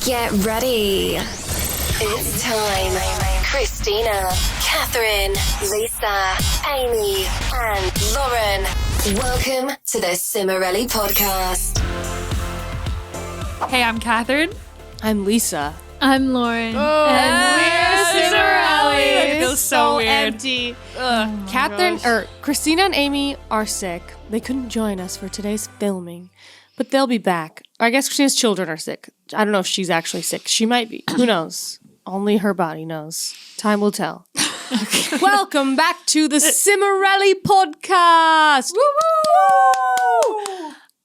Get ready. It's time. Christina, Catherine, Lisa, Amy, and Lauren. Welcome to the Cimorelli podcast. Hey, I'm Catherine. I'm Lisa. I'm Lauren. And we're Cimorelli. It feels so weird. Empty. Christina and Amy are sick. They couldn't join us for today's filming, but they'll be back. I guess Christina's children are sick. I don't know if she's actually sick. She might be. Who knows? Only her body knows. Time will tell. Welcome back to the Cimorelli podcast.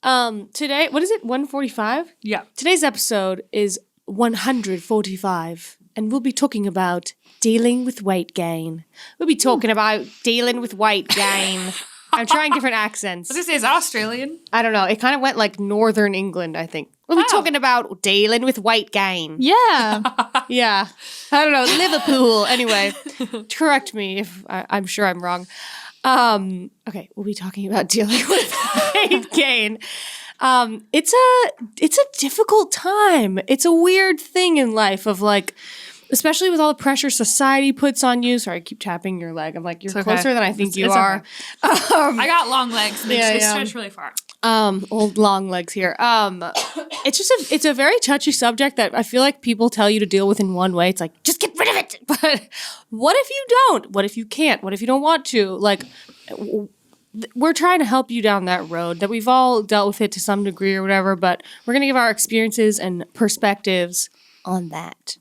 Woo! Today, what is it? 145? Yeah. Today's episode is 145, and we'll be talking about dealing with weight gain. We'll be talking about dealing with weight gain. I'm trying different accents. I was going to say, is that Australian? I don't know. It kind of went like Northern England, I think. We'll be talking about dealing with weight gain. Yeah. Yeah. I don't know. Liverpool. Anyway, correct me if I'm sure I'm wrong. Okay, we'll be talking about dealing with weight gain. It's a difficult time. It's a weird thing in life of like, especially with all the pressure society puts on you. Sorry, I keep tapping your leg. I'm like, you're closer than I think you are. Okay. I got long legs. They stretch really far. Old long legs here. It's a very touchy subject that I feel like people tell you to deal with in one way. It's like, just get rid of it. But what if you don't? What if you can't? What if you don't want to? Like, we're trying to help you down that road, that we've all dealt with it to some degree or whatever, but we're going to give our experiences and perspectives on that.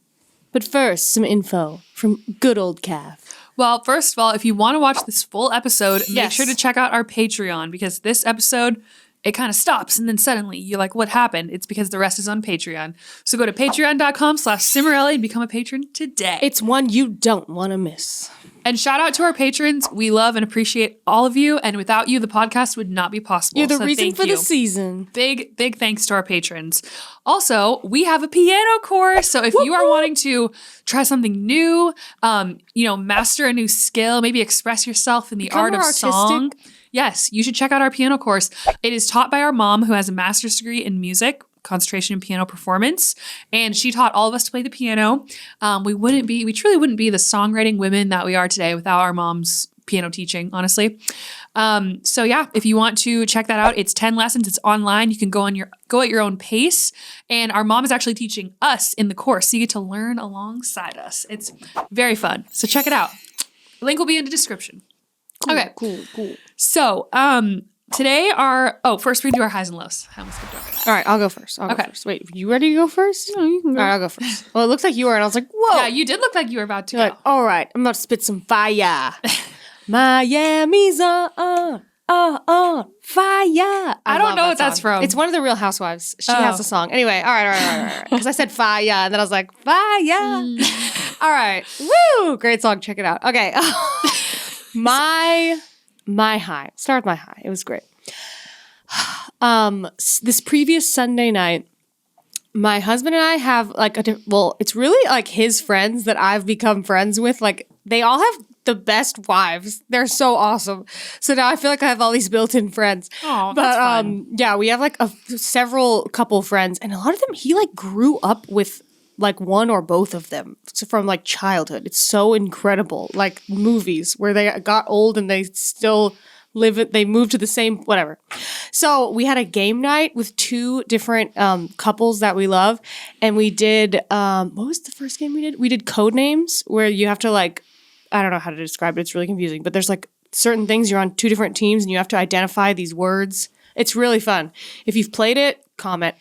But first, some info from good old Cath. Well, first of all, if you want to watch this full episode, make Yes. sure to check out our Patreon, because this episode, it kind of stops and then suddenly you're like, what happened? It's because the rest is on Patreon. So go to patreon.com/Cimorelli and become a patron today. It's one you don't want to miss. And shout out to our patrons. We love and appreciate all of you. And without you, the podcast would not be possible. You're the So reason thank for you. the season. Big thanks to our patrons. Also, we have a piano course. So if you are wanting to try something new, master a new skill, maybe express yourself in the Become art of more song. Yes, you should check out our piano course. It is taught by our mom, who has a master's degree in music, concentration in piano performance, and she taught all of us to play the piano. We truly wouldn't be the songwriting women that we are today without our mom's piano teaching, honestly. So yeah, if you want to check that out, it's 10 lessons. It's online. You can go at your own pace. And our mom is actually teaching us in the course, so you get to learn alongside us. It's very fun. So check it out. Link will be in the description. Okay. Cool. So, today first we do our highs and lows. I almost skipped over that. All right, I'll go first. Wait, you ready to go first? No, you can go. All right, I'll go first. Well, it looks like you were, and I was like, whoa. Yeah, you did look like you were about to You're go. like, all right, I'm about to spit some fire. Miami's on fire. I don't know what that's from. It's one of the Real Housewives. She has a song. Anyway, all right. Because I said fire, and then I was like, fire. All right. Woo! Great song. Check it out. Okay. My high. Start with my high. It was great. This previous Sunday night, my husband and I have like it's really like his friends that I've become friends with. Like they all have the best wives. They're so awesome. So now I feel like I have all these built-in friends. Oh, that's fun. Yeah, we have like several couple friends, and a lot of them he like grew up with like one or both of them from like childhood. It's so incredible. Like movies where they got old and they still live it. They moved to the same, whatever. So we had a game night with two different couples that we love. And we did, what was the first game we did? We did Codenames, where you have to like, I don't know how to describe it. It's really confusing, but there's like certain things. You're on two different teams and you have to identify these words. It's really fun. If you've played it, comment.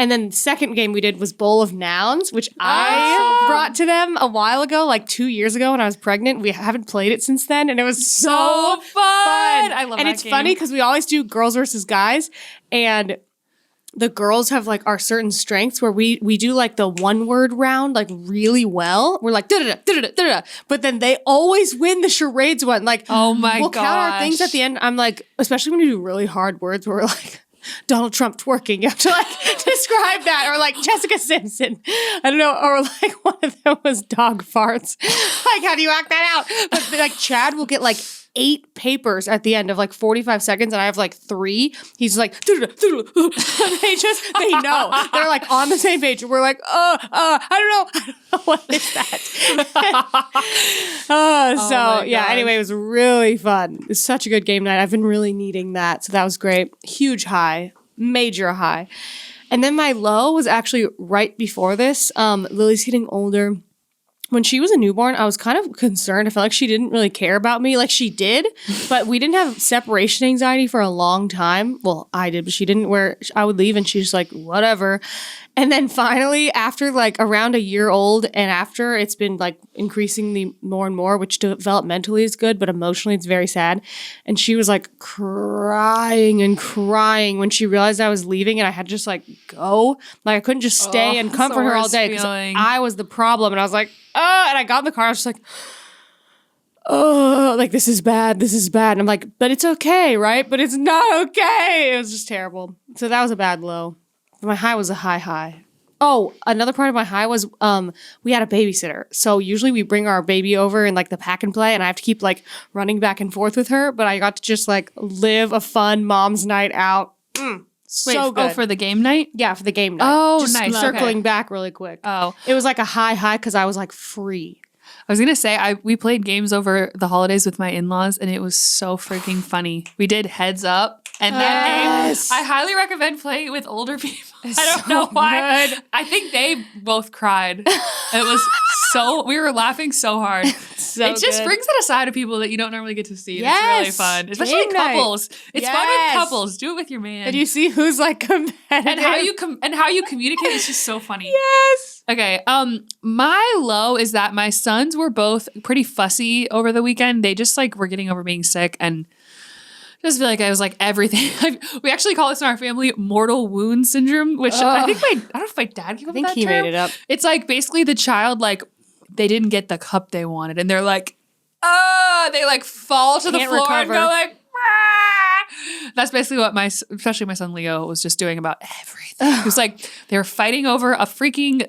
And then the second game we did was Bowl of Nouns, which I brought to them a while ago, like 2 years ago when I was pregnant. We haven't played it since then, and it was so fun. I love that And it's game. funny because we always do girls versus guys, and the girls have like our certain strengths where we do like the one word round like really well. We're like da da da da da da, but then they always win the charades one. Like, oh my we'll count our gosh. things at the end. I'm like, especially when you do really hard words where we're like Donald Trump twerking. You have to like describe that, or like Jessica Simpson. I don't know, or like one of them was dog farts. Like, how do you act that out? But like Chad will get like 8 papers at the end of like 45 seconds and I have like 3. He's like, they know. They're like on the same page. And we're like, I don't know. What is that? Anyway, it was really fun. It's such a good game night. I've been really needing that. So that was great. Huge high, major high. And then my low was actually right before this. Lily's getting older. When she was a newborn, I was kind of concerned. I felt like she didn't really care about me. Like she did, but we didn't have separation anxiety for a long time. Well, I did, but she didn't, where I would leave and she's like, whatever. And then finally, after like around a year old and after, it's been like increasingly more and more, which developmentally is good, but emotionally it's very sad. And she was like crying and crying when she realized I was leaving and I had to just like go. Like I couldn't just stay and comfort her all day because I was the problem. And I was like, and I got in the car. I was just like, like this is bad. And I'm like, but it's okay, right? But it's not okay. It was just terrible. So that was a bad low. My high was a high. Oh, another part of my high was we had a babysitter. So usually we bring our baby over in like the pack and play and I have to keep like running back and forth with her. But I got to just like live a fun mom's night out. So good. Oh, for the game night? Yeah, for the game night. Oh, just nice. Circling back really quick. Oh. It was like a high because I was like free. I was going to say, we played games over the holidays with my in-laws and it was so freaking funny. We did Heads Up. And that game, I highly recommend playing it with older people. I don't know why. Good. I think they both cried. It was we were laughing so hard. It just brings out a side of people that you don't normally get to see. Yes. It's really fun. Especially Game couples. night. It's fun with couples. Do it with your man. And you see who's like competitive. And how you communicate is just so funny. Yes. Okay. My low is that my sons were both pretty fussy over the weekend. They just like were getting over being sick and just feel like I was like everything. We actually call this in our family mortal wound syndrome, which I don't know if my dad came up with that term. He made it up. It's like basically the child, like they didn't get the cup they wanted and they're like, they like fall to the floor and go like, ah! That's basically what especially my son Leo was just doing about everything. It was like, they were fighting over a freaking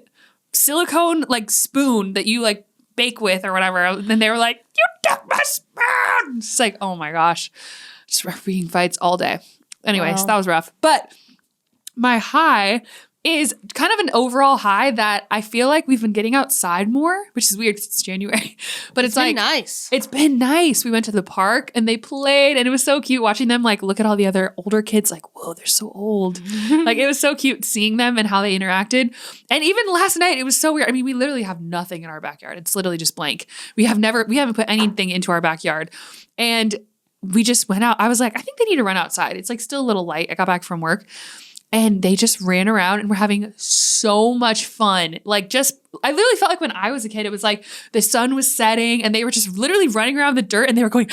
silicone like spoon that you like bake with or whatever. And then they were like, you took my spoon. It's like, oh my gosh. Just refereeing fights all day. Anyways, that was rough. But my high is kind of an overall high that I feel like we've been getting outside more, which is weird because it's January. But it's like nice. It's been nice. We went to the park and they played and it was so cute watching them like look at all the other older kids like, whoa, they're so old. Like it was so cute seeing them and how they interacted. And even last night, it was so weird. I mean, we literally have nothing in our backyard. It's literally just blank. We haven't put anything into our backyard. And we just went out. I was like, I think they need to run outside. It's like still a little light. I got back from work and they just ran around and were having so much fun. Like I literally felt like when I was a kid, it was like the sun was setting and they were just literally running around the dirt and they were going,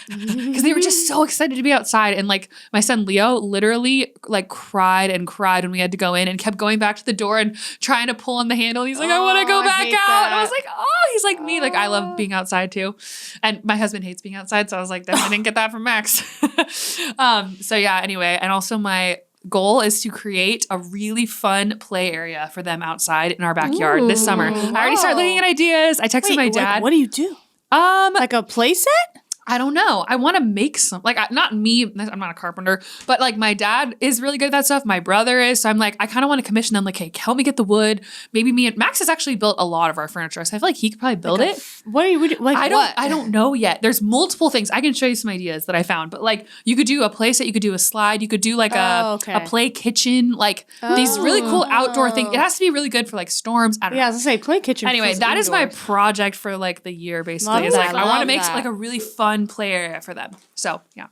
because they were just so excited to be outside. And like my son Leo literally like cried and cried when we had to go in and kept going back to the door and trying to pull on the handle. And he's like, I want to go back out. And I was like, he's like me. Like I love being outside too. And my husband hates being outside. So I was like, I didn't get that from Max. So yeah, anyway. And also my goal is to create a really fun play area for them outside in our backyard this summer. I already started looking at ideas. I texted my dad. Like, what do you do? Like a play set? I don't know. I want to make some, like, not me, I'm not a carpenter, but like my dad is really good at that stuff. My brother is. So I'm like, I kind of want to commission them, like, hey, help me get the wood. Maybe me and Max has actually built a lot of our furniture. So I feel like he could probably build it. What are you like? I don't know yet. There's multiple things. I can show you some ideas that I found, but like you could do a play set, you could do a slide, you could do like a play kitchen, like these really cool outdoor things. It has to be really good for like storms. I don't know. Yeah, I was gonna say play kitchen. Anyway, that is my project for like the year basically. It's like I want to make like a really fun play area for them. So yeah.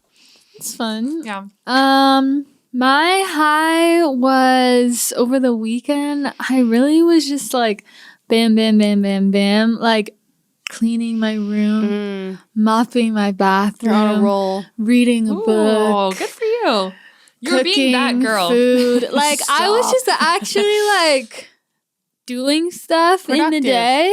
It's fun. Yeah. My high was over the weekend. I really was just like bam, bam, bam, bam, bam. Like cleaning my room, mopping my bathroom, you're on a roll, reading a book. Oh, good for you. You're being that girl. Food. Like I was just actually like doing stuff in the day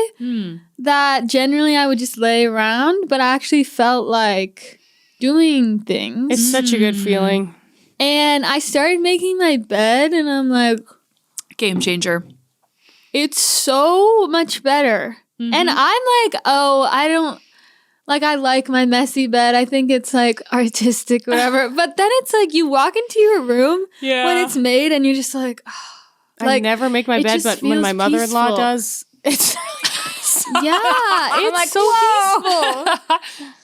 that generally I would just lay around, but I actually felt like doing things. It's such a good feeling. And I started making my bed and I'm like, game changer. It's so much better. And I'm like, like I like my messy bed. I think it's like artistic, whatever. But then it's like you walk into your room when it's made, and you're just like, I never make my it bed, just but when feels my mother-in-law peaceful. does, it's it's like, so peaceful.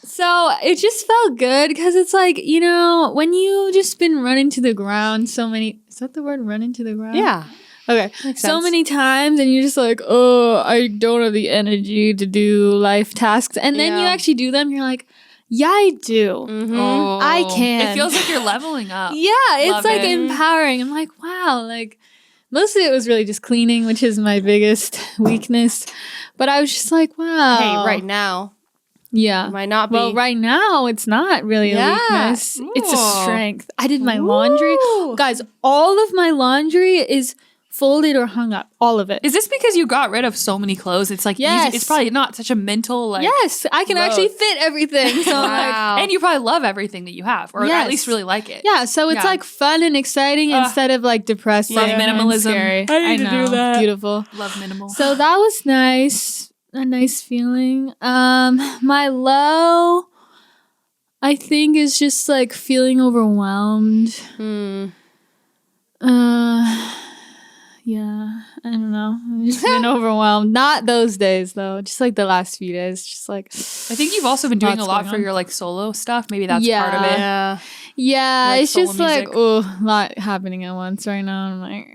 So it just felt good because it's like, you know, when you just been running to the ground so many, is that the word, running to the ground? yeah. Okay. Makes So sense. many times, and you're just like, oh, I don't have the energy to do life tasks. And then you Yeah. actually do them. You're like, yeah, I do. Oh, I can. It feels like you're leveling up. Yeah, it's Love like it. empowering. I'm like, wow, like most of it was really just cleaning, which is my biggest weakness. But I was just like, wow. Hey, right now, Yeah. it might not be. Well, right now it's not really Yeah. a weakness. It's a Ooh. strength. I did my laundry. Ooh. Guys, all of my laundry is folded or hung up. All of it. Is this because you got rid of so many clothes? It's like Yes. easy. It's probably not such a mental like. Yes, I can actually load. fit everything. So I'm like, Wow. And you probably love everything that you have, or at Yes. least really like it. yeah, so it's Yeah. like fun and exciting instead of like depressing. Love and minimalism. scary. I need to do know. that. Beautiful. Love minimal. So that was nice. A nice feeling. My low, I think, is just like feeling overwhelmed. Yeah, I don't know. I've just been overwhelmed. Not those days though. Just like the last few days. Just like I think you've also been doing Lots a lot going for on. your like solo stuff. Maybe that's Yeah. part of it. Yeah. yeah, Like it's solo just like music. oh, a lot happening at once right now. I'm like,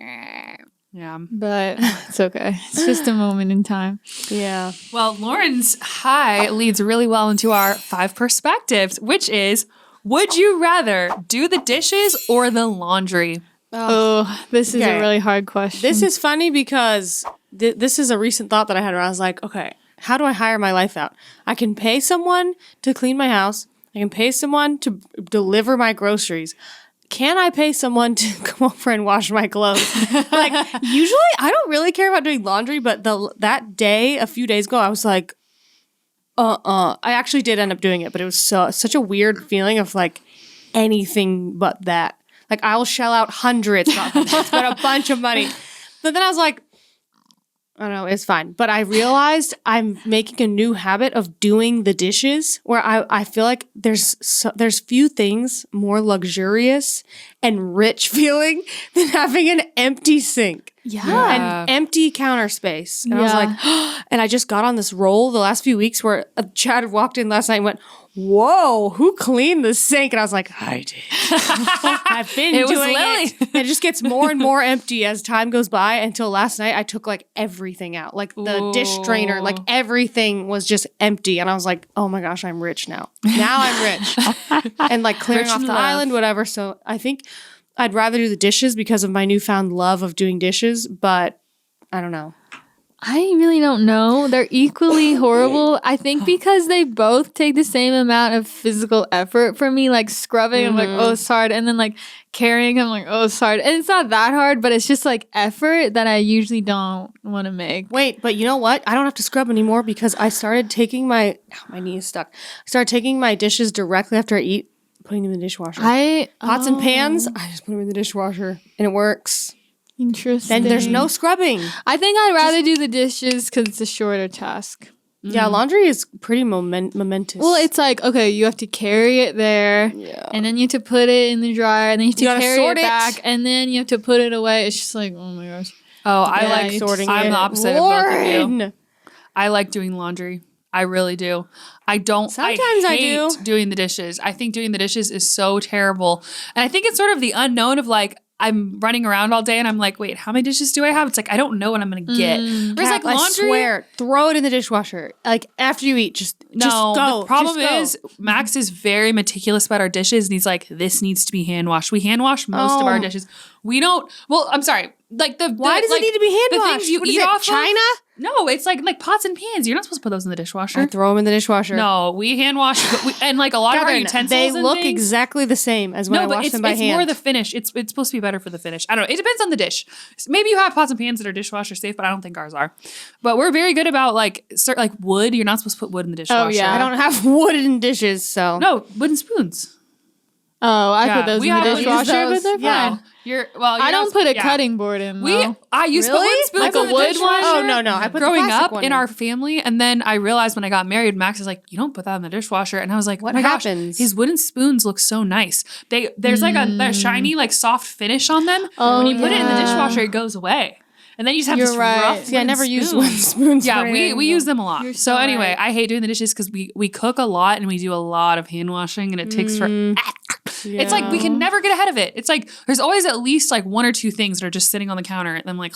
Yeah. but it's okay. It's just a moment in time. Yeah. Well, Lauren's high leads really well into our 5 perspectives, which is: would you rather do the dishes or the laundry? Oh, this is Okay. a really hard question. This is funny because this is a recent thought that I had where I was like, okay, how do I hire my life out? I can pay someone to clean my house. I can pay someone to deliver my groceries. Can I pay someone to come over and wash my clothes? Like, usually I don't really care about doing laundry, but that day, a few days ago, I was like, I actually did end up doing it, but it was such a weird feeling of like anything but that. Like, I'll shell out hundreds, not hundreds, but a bunch of money. But then I was like, I don't know, it's fine. But I realized I'm making a new habit of doing the dishes where I feel like there's few things more luxurious and rich feeling than having an empty sink. Yeah. An empty counter space. And I was like, and I just got on this roll the last few weeks where Chad walked in last night and went, whoa, who cleaned the sink? And I was like, I did. I've been It was doing Lily. it. And it just gets more and more empty as time goes by until last night I took like everything out. Like the dish strainer, like everything was just empty. And I was like, oh my gosh, I'm rich now. Now I'm rich. And like clearing Rich off in the love. island, whatever. So I think I'd rather do the dishes because of my newfound love of doing dishes, but I don't know. I really don't know. They're equally horrible. I think because they both take the same amount of physical effort for me. Like scrubbing, I'm like, oh, it's hard. And then like carrying, I'm like, oh, it's hard. And it's not that hard, but it's just like effort that I usually don't want to make. Wait, but you know what? I don't have to scrub anymore because I started taking my knee is stuck. I started taking my dishes directly after I eat, putting them in the dishwasher. Pots and pans, I just put them in the dishwasher and it works. Interesting. Then there's no scrubbing. I think I'd rather do the dishes because it's a shorter task. Yeah, laundry is pretty momentous. Well, it's like, okay, you have to carry it there, and then you have to put it in the dryer, and then you have to You gotta carry sort it it. back, and then you have to put it away. It's just like, oh my gosh. Oh, I Yeah, like it's sorting I'm it. the opposite of both of you. Lauren! I like doing laundry. I really do. I don't. Sometimes I hate do. doing the dishes. I think doing the dishes is so terrible, and I think it's sort of the unknown of like I'm running around all day and I'm like, wait, how many dishes do I have? It's like I don't know what I'm gonna get. Whereas like Kat, I laundry, swear, throw it in the dishwasher. Like after you eat, just go. The problem Just go. is Max is very meticulous about our dishes, and he's like, this needs to be hand washed. We hand wash most of our Oh. dishes. We don't. Well, I'm sorry. Like Why does it need to be hand the washed? things you What is eat it, off China? Of? No, it's like pots and pans. You're not supposed to put those in the dishwasher. I throw them in the dishwasher. No, we hand wash, and like a lot of our Catherine, utensils. they and look things, exactly the same as when I No, but wash it's, them by it's hand. more the finish. It's supposed to be better for the finish. I don't know. It depends on the dish. Maybe you have pots and pans that are dishwasher safe, but I don't think ours are. But we're very good about like wood. You're not supposed to put wood in the dishwasher. yeah. I don't have wooden dishes, so No, wooden spoons. Oh, I Yeah, put those we in the have dishwasher, those. but they're Yeah. fine. I I don't put a cutting board in though. I used to put wooden spoons Like a in the wood dishwasher. one? Oh, no. I put the growing plastic up one in our family, and then I realized when I got married, Max is like, "You don't put that in the dishwasher," and I was like, What "Oh my gosh, happens? these wooden spoons look so nice. There's like a shiny, like soft finish on them. Oh, when you put it in the yeah. dishwasher, it goes away." And then you just have You're this right. rough. See, I wooden never used spoon. wooden spoons. Yeah, for we anything. use them a lot. You're So so anyway, right. I hate doing the dishes because we cook a lot and we do a lot of hand washing and it takes for. It's like we can never get ahead of it. It's like there's always at least like one or two things that are just sitting on the counter, and I'm like,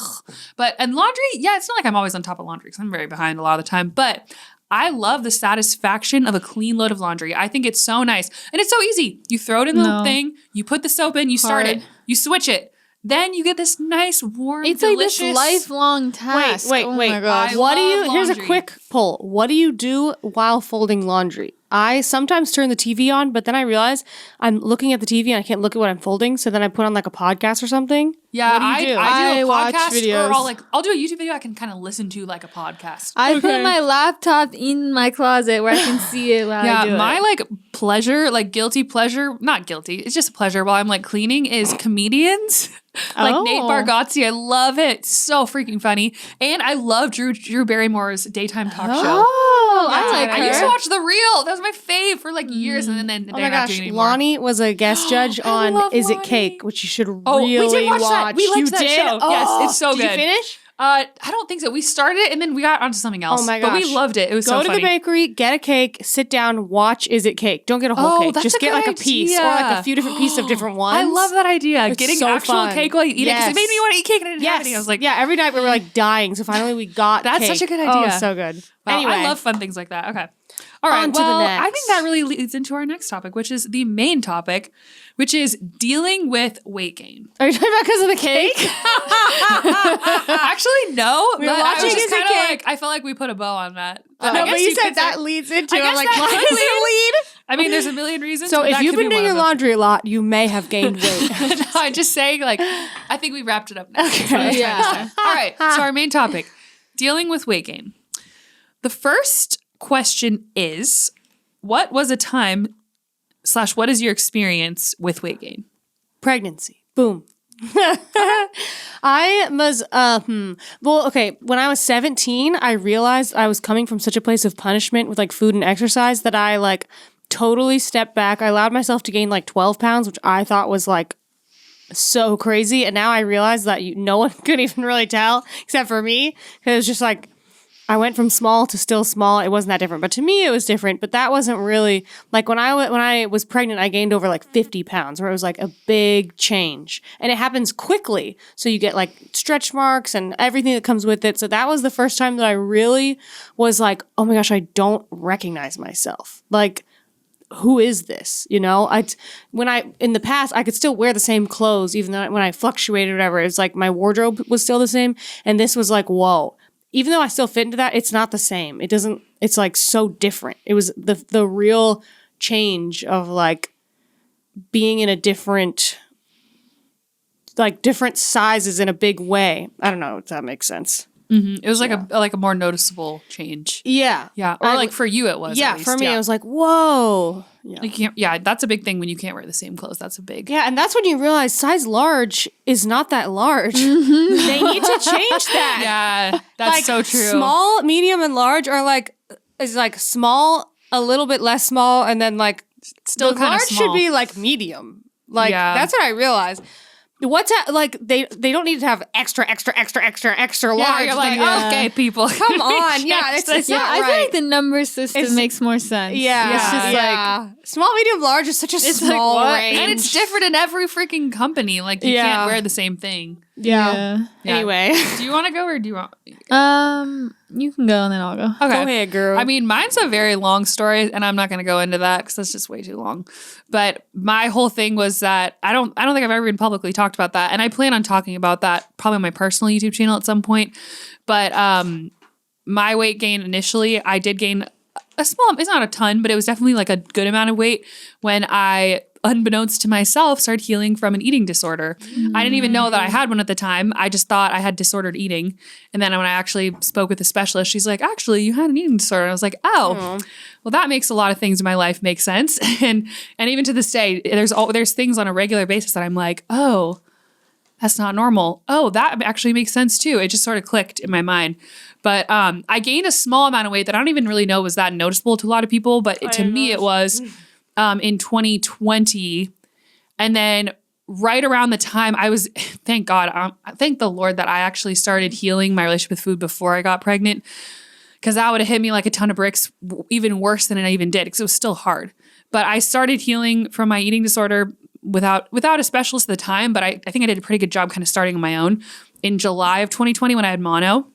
and laundry. Yeah, it's not like I'm always on top of laundry because I'm very behind a lot of the time, but. I love the satisfaction of a clean load of laundry. I think it's so nice. And it's so easy. You throw it in the No. thing, you put the soap in, you start it, Hard. you switch it. Then you get this nice, warm, It's like delicious. this lifelong task. Wait. Oh my gosh. I Here's a laundry. quick poll. What do you do while folding laundry? I sometimes turn the TV on, but then I realize I'm looking at the TV and I can't look at what I'm folding. So then I put on like a podcast or something. Yeah, What do you do? I do I a watch podcast videos. or I'll do a YouTube video I can kind of listen to like a podcast. I put my laptop in my closet where I can see it while I do Yeah, my it. like pleasure, like guilty pleasure, not guilty, it's just a pleasure while I'm like cleaning is comedians. Like Nate Oh. Bargatze, I love it. So freaking funny. And I love Drew Barrymore's daytime talk show. Oh, Yeah, I like I used to her. watch The Real. That was my fave for like years, and then Oh they're my not gosh, doing it anymore. Lonnie was a guest judge I on love Is It Lonnie. Cake, which you should Oh, really we did watch watch. that. We liked you that did? show. Yes, it's so did good. you finish? I don't think so. We started it and then we got onto something else. Oh my But gosh. we loved it. It was Go so to funny. the bakery, get a cake, sit down, watch Is It Cake. Don't get a whole Oh, cake. that's Just a get good like a piece or idea. like a few different pieces of different ones. I love that idea. It's Getting so actual fun. cake while you eat it because it made me want to eat cake and I didn't have Yes. any. I was like, yeah, every night we were like dying. So finally we got That's cake. such a good Oh, idea. so good. wow, Anyway, I love fun things like that. Okay. All right. On to the well, next. I think that really leads into our next topic, which is the main topic, which is dealing with weight gain. Are you talking about because of the cake? Actually, no. We're but I watching was just Is It kind of Cake. like, I felt like we put a bow on that. No, I but guess you said could say- that leads into I it. I'm guess like, that why could does it lead? I mean, there's a million reasons. So but if that you've could be been doing one your of them. laundry a lot, you may have gained weight. No, I'm just saying, like, I think we wrapped it up now. That's what I was trying to Yeah. say. All right. So our main topic, dealing with weight gain. The first question is, what was a time / what is your experience with weight gain? Pregnancy. Boom. I was well, okay, when I was 17, I realized I was coming from such a place of punishment with like food and exercise that I like totally stepped back. I allowed myself to gain like 12 pounds, which I thought was like so crazy. And now I realize that no one could even really tell except for me, because it was just like I went from small to still small. It wasn't that different, but to me it was different. But that wasn't really like when I was pregnant, I gained over like 50 pounds, where it was like a big change, and it happens quickly. So you get like stretch marks and everything that comes with it. So that was the first time that I really was like, oh my gosh, I don't recognize myself. Like, who is this? You know, in the past, I could still wear the same clothes, even though when I fluctuated or whatever, it's like my wardrobe was still the same. And this was like, whoa. Even though I still fit into that, it's not the same. It's like so different. It was the real change of like being in a different sizes in a big way. I don't know if that makes sense. It was like a more noticeable change. Yeah. Yeah. Or like for you it was. Yeah. at least. For me, it was like, whoa. Yeah. You can't, yeah, that's a big thing when you can't wear the same clothes. That's a big. Yeah, and that's when you realize size large is not that large. They need to change that. Yeah, that's Like, so true. Small, medium, and large are like small, a little bit less small, and then like Still the kind of large small. should be like medium. Like Yeah. that's what I realized. Like they don't need to have extra Yeah, large. you're like, Yeah. okay, people. come on, yeah, it's Yeah, not I right. feel like the number system It's- makes more sense. yeah, It's just yeah. Small, medium, large is such a small what? range. And it's different in every freaking company. Like you Yeah. can't wear the same thing. Yeah. Yeah. Anyway, Do you want to go or do you want? You can go and then I'll go. Okay. go ahead, girl. I mean, mine's a very long story, and I'm not going to go into that because that's just way too long. But my whole thing was that I don't think I've ever even publicly talked about that, and I plan on talking about that probably on my personal YouTube channel at some point. But my weight gain initially, I did gain a small. It's not a ton, but it was definitely like a good amount of weight when I unbeknownst to myself, started healing from an eating disorder. I didn't even know that I had one at the time. I just thought I had disordered eating. And then when I actually spoke with the specialist, she's like, actually, you had an eating disorder. And I was like, oh, well, that makes a lot of things in my life make sense. And even to this day, there's things on a regular basis that I'm like, oh, that's not normal. Oh, that actually makes sense too. It just sort of clicked in my mind. But I gained a small amount of weight that I don't even really know was that noticeable to a lot of people. But to me, it was in 2020. And then right around the time I was, thank God, thank the Lord that I actually started healing my relationship with food before I got pregnant. Because that would have hit me like a ton of bricks, even worse than it even did, because it was still hard. But I started healing from my eating disorder without a specialist at the time, but I think I did a pretty good job kind of starting on my own in July of 2020 when I had mono.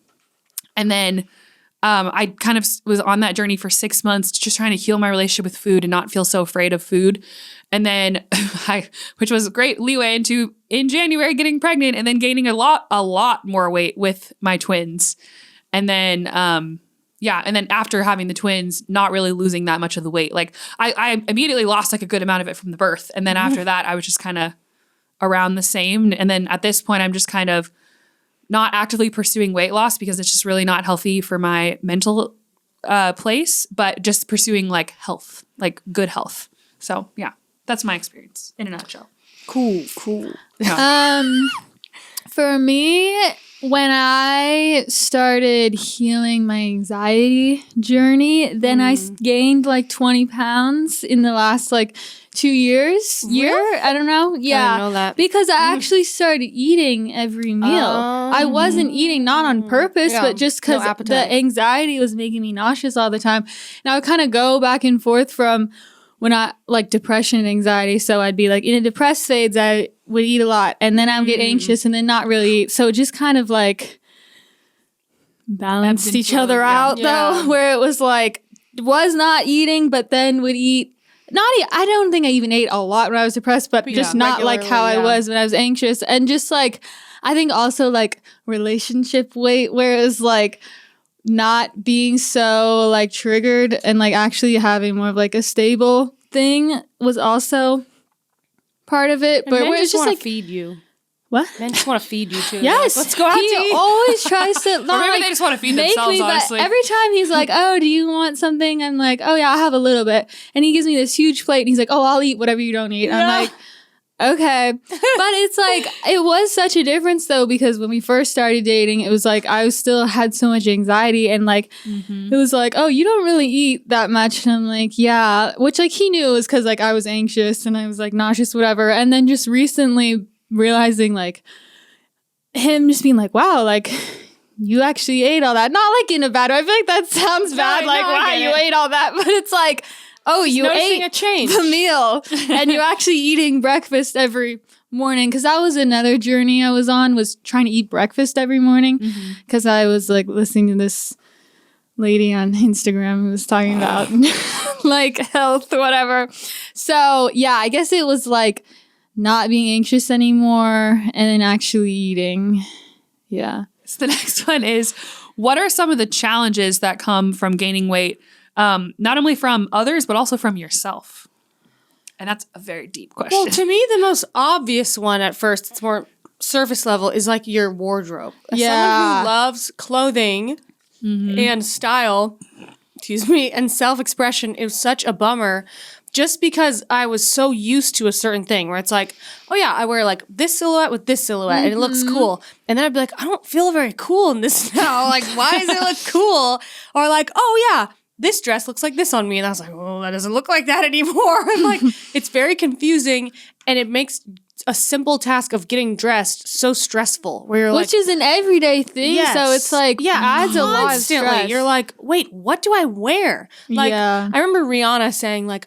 And then I kind of was on that journey for 6 months, just trying to heal my relationship with food and not feel so afraid of food. And then which was great leeway into in January getting pregnant and then gaining a lot more weight with my twins. And then and then after having the twins, not really losing that much of the weight. Like I immediately lost like a good amount of it from the birth. And then after that, I was just kind of around the same. And then at this point, I'm just kind of not actively pursuing weight loss because it's just really not healthy for my mental place, but just pursuing like health, like good health. So yeah, that's my experience in a nutshell. Cool. Yeah. For me, when I started healing my anxiety journey, then I gained like 20 pounds in the last like 2 years. I don't know. Yeah. I didn't know that. Because I actually started eating every meal. I wasn't eating not on purpose, but just because the anxiety was making me nauseous all the time. And I would kind of go back and forth from when I like depression and anxiety. So I'd be like in a depressed phase, I would eat a lot and then I would get anxious and then not really eat. So it just kind of like balanced each other out though, where it was like, was not eating, but then would eat. I don't think I even ate a lot when I was depressed, but just not like how I was when I was anxious. And just like, I think also like relationship weight, where it was like not being so like triggered and like actually having more of like a stable thing was also part of it. And but men where it's just want like to feed you. What? Men just want to feed you too. Yes, like, let's go out to he eat. always tries to. Or maybe they just want to feed themselves, honestly. Every time he's like, "Oh, do you want something?" I'm like, "Oh yeah, I'll have a little bit." And he gives me this huge plate, and he's like, "Oh, I'll eat whatever you don't eat." I'm like, "Okay," but it's like it was such a difference though, because when we first started dating, it was like I still had so much anxiety, and like it was like, "Oh, you don't really eat that much," and I'm like, "Yeah," which like he knew it was because like I was anxious and I was like nauseous, whatever. And then just recently realizing like him just being like, wow, like you actually ate all that. Not like in a bad way. I feel like that sounds bad. Like, wow, you ate all that. But it's like, oh, you ate a change. the meal and you're actually eating breakfast every morning. Because that was another journey I was on, was trying to eat breakfast every morning. Because I was like listening to this lady on Instagram who was talking about like health, whatever. So yeah, I guess it was like not being anxious anymore and then actually eating. Yeah. So the next one is, what are some of the challenges that come from gaining weight, not only from others, but also from yourself? And that's a very deep question. Well, to me, the most obvious one at first, it's more surface level, is like your wardrobe. As someone who loves clothing and style, and self-expression, it was such a bummer. Just because I was so used to a certain thing where it's like, oh yeah, I wear like this silhouette with this silhouette and it looks cool. And then I'd be like, I don't feel very cool in this now. Like, why does it look cool? Or like, oh yeah, this dress looks like this on me. And I was like, oh, that doesn't look like that anymore. And like, it's very confusing and it makes a simple task of getting dressed so stressful where you're which is an everyday thing. Yes. So it's like, adds a lot of stress. You're like, wait, what do I wear? Like, I remember Rihanna saying like,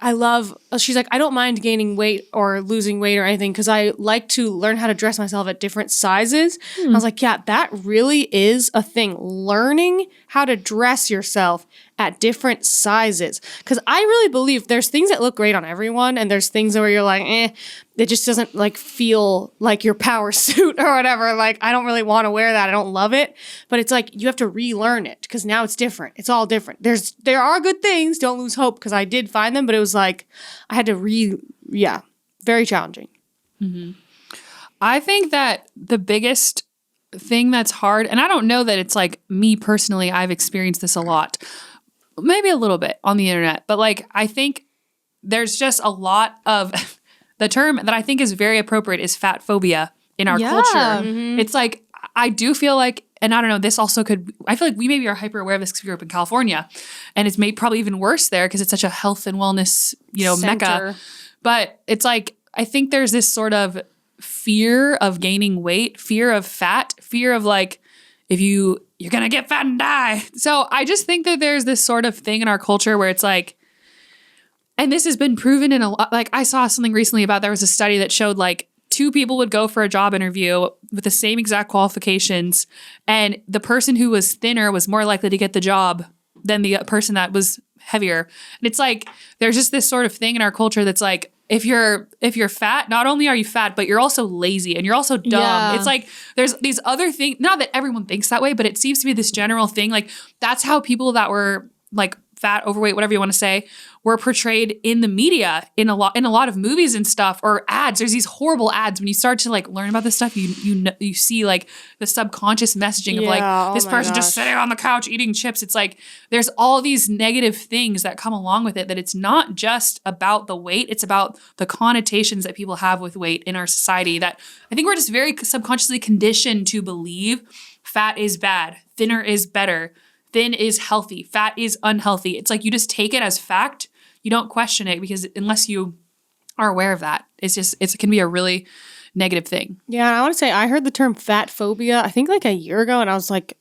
she's like, I don't mind gaining weight or losing weight or anything because I like to learn how to dress myself at different sizes. I was like, yeah, that really is a thing. Learning how to dress yourself at different sizes. Because I really believe there's things that look great on everyone and there's things where you're like, it just doesn't like feel like your power suit or whatever. Like, I don't really want to wear that. I don't love it. But it's like, you have to relearn it because now it's different. It's all different. There are good things. Don't lose hope because I did find them. But it was like, I had to very challenging. I think that the biggest thing that's hard, and I don't know that it's like me personally, I've experienced this a lot, maybe a little bit on the internet, but like I think there's just a lot of the term that I think is very appropriate is fat phobia in our culture. It's like, I do feel like, and I don't know, this also I feel like we maybe are hyper aware of this because we grew up in California, and it's made probably even worse there because it's such a health and wellness, mecca. But it's like, I think there's this sort of fear of gaining weight, fear of fat, fear of like, if you're going to get fat and die. So I just think that there's this sort of thing in our culture where it's like, and this has been proven in a lot, like I saw something recently about, there was a study that showed like 2 people would go for a job interview with the same exact qualifications, and the person who was thinner was more likely to get the job than the person that was heavier. And it's like, there's just this sort of thing in our culture that's like, if you're fat, not only are you fat, but you're also lazy and you're also dumb. Yeah. It's like there's these other things, not that everyone thinks that way, but it seems to be this general thing. Like that's how people that were like fat, overweight, whatever you want to say, were portrayed in the media, in a lot of movies and stuff, or ads. There's these horrible ads. When you start to like learn about this stuff, you see like the subconscious messaging of like this person just sitting on the couch eating chips. It's like there's all these negative things that come along with it, that it's not just about the weight, it's about the connotations that people have with weight in our society, that I think we're just very subconsciously conditioned to believe fat is bad, thinner is better, thin is healthy, fat is unhealthy. It's like you just take it as fact. You don't question it, because unless you are aware of that, it can be a really negative thing. Yeah, and I want to say I heard the term fat phobia, I think like a year ago, and I was like,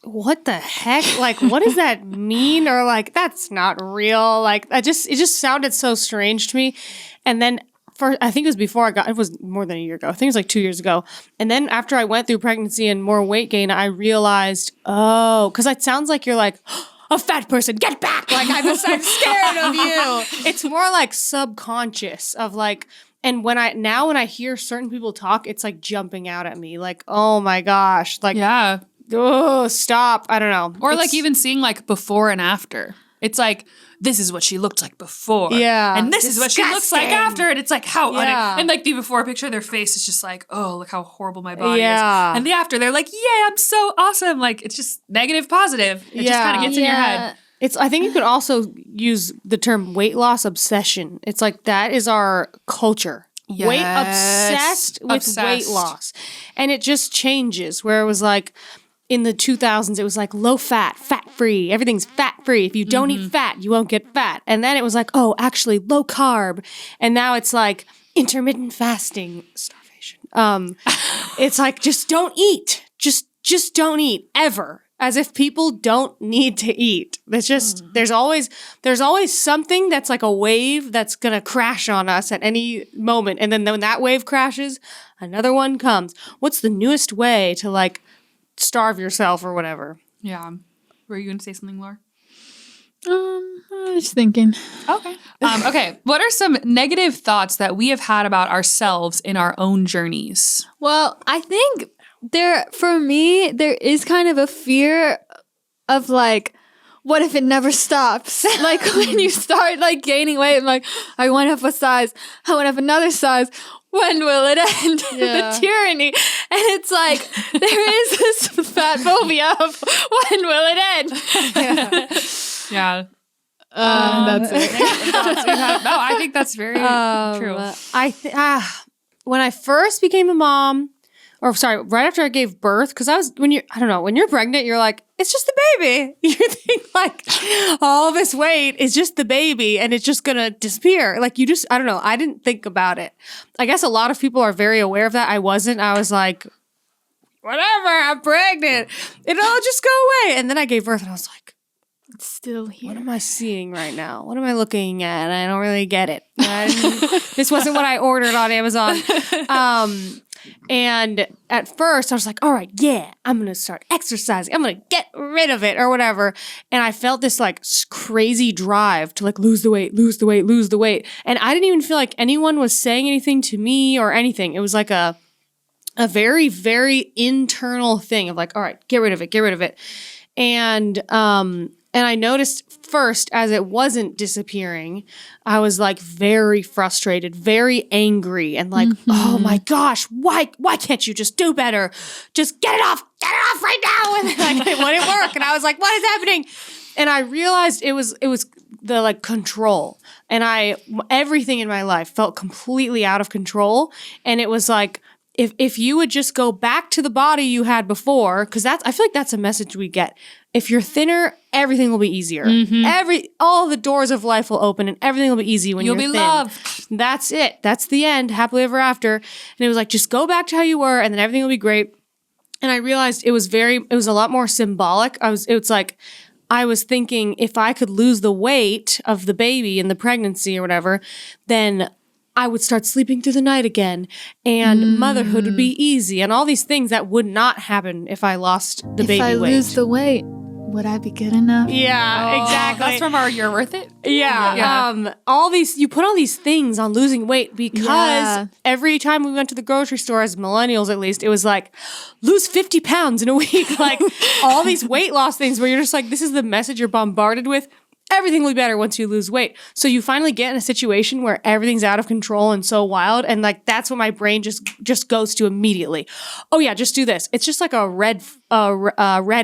what the heck? Like, what does that mean? Or like, that's not real. Like, it just sounded so strange to me. And then I think it was before it was more than a year ago. I think it was like 2 years ago. And then after I went through pregnancy and more weight gain, I realized, because it sounds like you're like, a fat person, get back. Like, I'm scared of you. It's more like subconscious of like, and when I hear certain people talk, it's like jumping out at me. Like, oh my gosh. Like, yeah. Oh, stop. I don't know. Or like even seeing like before and after. It's like, this is what she looked like before. Yeah. And this is what she looks like after. And it's like, how, Yeah. and like the before picture, their face is just like, oh, look how horrible my body Yeah. is. And the after, they're like, yeah, I'm so awesome. Like, it's just negative, positive. It just kind of gets in your head. I think you could also use the term weight loss obsession. It's like, that is our culture. Yes. Obsessed with weight loss. And it just changes, where it was like, in the 2000s, it was like low fat, fat free. Everything's fat free. If you don't eat fat, you won't get fat. And then it was like, oh, actually low carb. And now it's like intermittent fasting, starvation. It's like, just don't eat. Just don't eat ever. As if people don't need to eat. It's just, there's always something that's like a wave that's going to crash on us at any moment. And then when that wave crashes, another one comes. What's the newest way to like starve yourself or whatever? Yeah. Were you going to say something, Laura? I was thinking. Okay. Okay. What are some negative thoughts that we have had about ourselves in our own journeys? Well, I think for me, there is kind of a fear of like, what if it never stops? Like when you start like gaining weight, and like, I went up a size, I went up another size. When will it end? Yeah. The tyranny. And it's like, there is this fat phobia of when will it end? Yeah. That's it. No, I think that's very true. When I first became a mom, right after I gave birth, because when you're pregnant, you're like, it's just the baby. You think like all this weight is just the baby and it's just gonna disappear. Like I don't know. I didn't think about it. I guess a lot of people are very aware of that. I wasn't. I was like, whatever, I'm pregnant. It'll all just go away. And then I gave birth and I was like, It's still here. what am I seeing right now? What am I looking at? I don't really get it. This wasn't what I ordered on Amazon. And at first I was like, all right, yeah, I'm going to start exercising. I'm going to get rid of it or whatever. And I felt this like crazy drive to like lose the weight. And I didn't even feel like anyone was saying anything to me or anything. It was like a very, very internal thing of like, all right, get rid of it. And And I noticed first, as it wasn't disappearing, I was like very frustrated, very angry, and like, oh my gosh, why can't you just do better? Just get it off right now. And like, it wouldn't work. And I was like, what is happening? And I realized it was the like control. And everything in my life felt completely out of control. And it was like, if you would just go back to the body you had before, because I feel like that's a message we get. If you're thinner, everything will be easier. All the doors of life will open and everything will be easy when you'll be thin. Loved. That's it. That's the end. Happily ever after. And it was like, just go back to how you were and then everything will be great. And I realized it was a lot more symbolic. I was thinking if I could lose the weight of the baby in the pregnancy or whatever, then I would start sleeping through the night again and motherhood would be easy and all these things that would not happen if I lost the baby weight. If I lose the weight, would I be good enough? Yeah, exactly. That's from our You're Worth It? Yeah. You put all these things on losing weight because every time we went to the grocery store, as millennials at least, it was like, lose 50 pounds in a week. Like all these weight loss things where you're just like, this is the message you're bombarded with. Everything will be better once you lose weight. So you finally get in a situation where everything's out of control and so wild. And like, that's what my brain just goes to immediately. Oh yeah, just do this. It's just like a red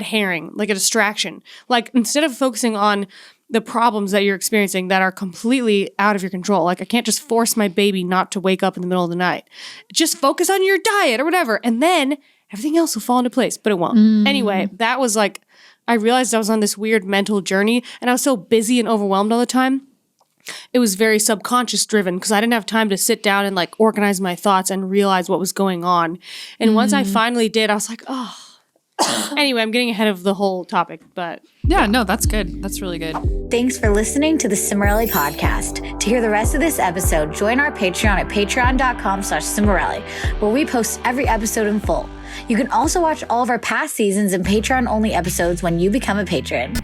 herring, like a distraction. Like instead of focusing on the problems that you're experiencing that are completely out of your control. Like I can't just force my baby not to wake up in the middle of the night. Just focus on your diet or whatever. And then everything else will fall into place, but it won't. Anyway, that was like, I realized I was on this weird mental journey and I was so busy and overwhelmed all the time. It was very subconscious driven because I didn't have time to sit down and like organize my thoughts and realize what was going on. And once I finally did, I was like, oh. Anyway, I'm getting ahead of the whole topic, but yeah, no, that's good. That's really good. Thanks for listening to the Cimorelli podcast. To hear the rest of this episode, join our Patreon at patreon.com/Cimorelli, where we post every episode in full. You can also watch all of our past seasons and Patreon-only episodes when you become a patron.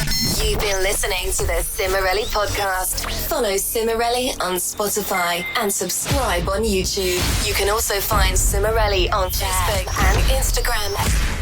You've been listening to the Cimorelli podcast. Follow Cimorelli on Spotify and subscribe on YouTube. You can also find Cimorelli on Facebook and Instagram.